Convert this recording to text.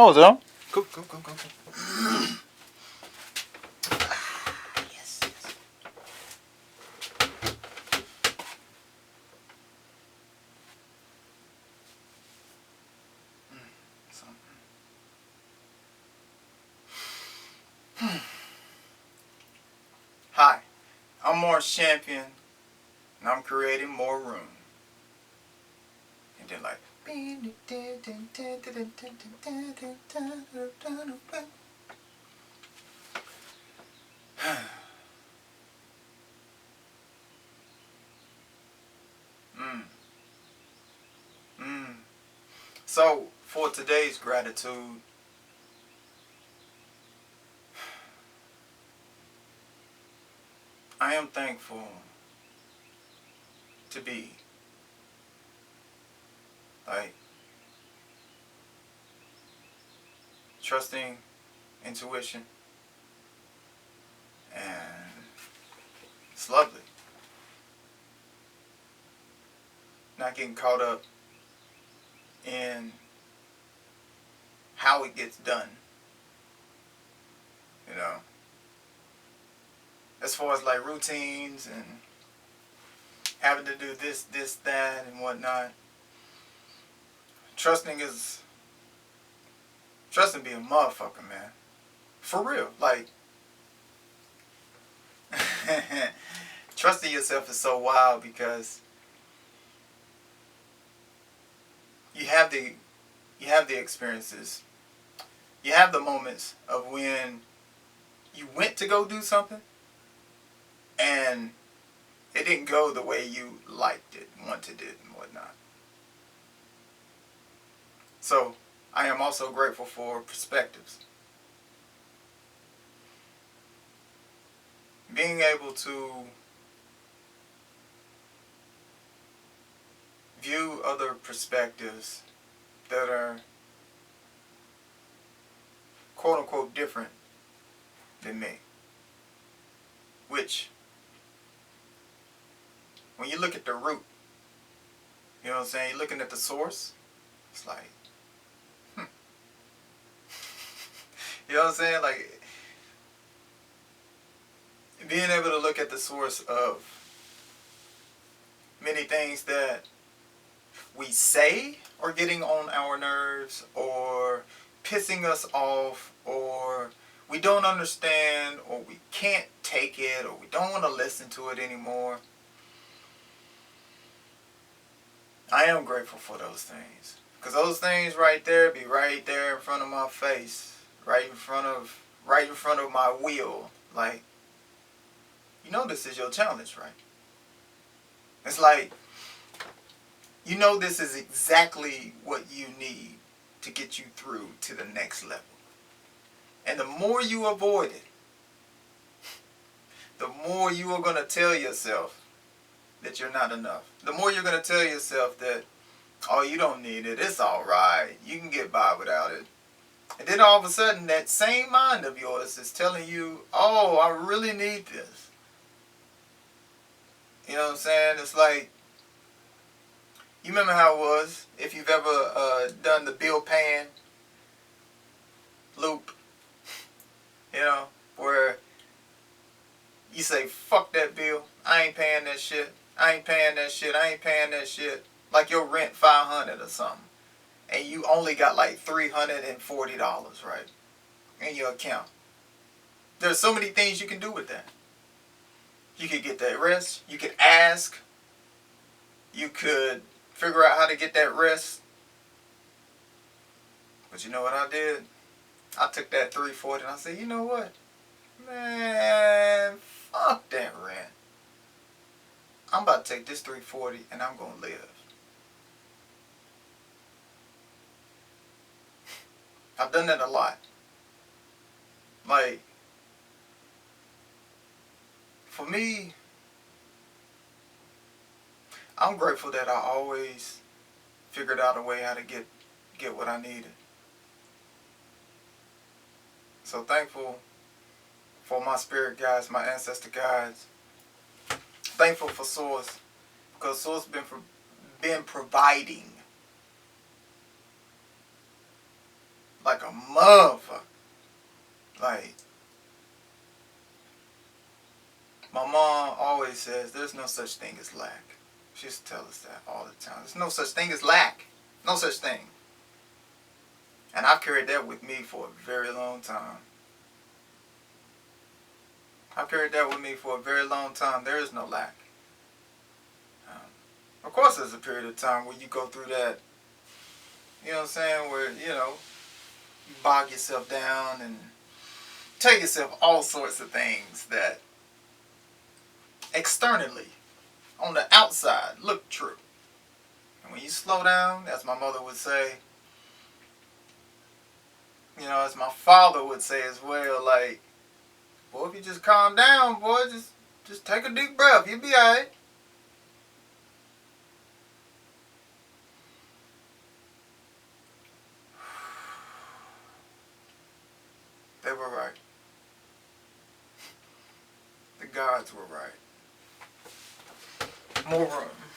Oh, is it on? Cool. Yes. Hi, I'm Mars Champion, and I'm creating more room. And then like. mm, mm. So for today's gratitude, I am thankful to be like trusting intuition, and it's lovely. Not getting caught up in how it gets done, you know. As far as like routines and having to do this, that, and whatnot. Trusting be a motherfucker, man. For real. Like trusting yourself is so wild because you have the experiences. You have the moments of when you went to go do something and it didn't go the way you liked it, wanted it, and whatnot. So I am also grateful for perspectives. Being able to view other perspectives that are quote unquote different than me. Which, when you look at the root, you know what I'm saying? You're looking at the source, it's like, you know what I'm saying? Like, being able to look at the source of many things that we say are getting on our nerves or pissing us off or we don't understand or we can't take it or we don't want to listen to it anymore. I am grateful for those things. Because those things right there be right there in front of my face. Right in front of my wheel. Like, you know this is your challenge, right? It's like, you know this is exactly what you need to get you through to the next level. And the more you avoid it, the more you are going to tell yourself that you're not enough. The more you're going to tell yourself that, oh, you don't need it, it's alright, you can get by without it. And then all of a sudden, that same mind of yours is telling you, oh, I really need this. You know what I'm saying? It's like, you remember how it was, if you've ever done the bill paying loop, you know, where you say, fuck that bill, I ain't paying that shit, I ain't paying that shit, I ain't paying that shit. Like your rent $500 or something. And you only got like $340, right, in your account. There's so many things you can do with that. You could get that rest. You could ask. You could figure out how to get that rest. But you know what I did? I took that $340 and I said, you know what? Man, fuck that rent. I'm about to take this $340 and I'm going to live. I've done that a lot. Like, for me, I'm grateful that I always figured out a way how to get what I needed. So thankful for my spirit guides, my ancestor guides. Thankful for Source, because Source been providing like a motherfucker. Like, my mom always says there's no such thing as lack. She used to tell us that all the time. There's no such thing as lack. No such thing. And I've carried that with me for a very long time. I've carried that with me for a very long time. There is no lack. Of course, there's a period of time where you go through that, you know what I'm saying, where, you know, you bog yourself down and tell yourself all sorts of things that externally, on the outside, look true. And when you slow down, as my mother would say, you know, as my father would say as well, like, boy, if you just calm down, boy, just take a deep breath, you'll be alright. They were right. The gods were right. More room.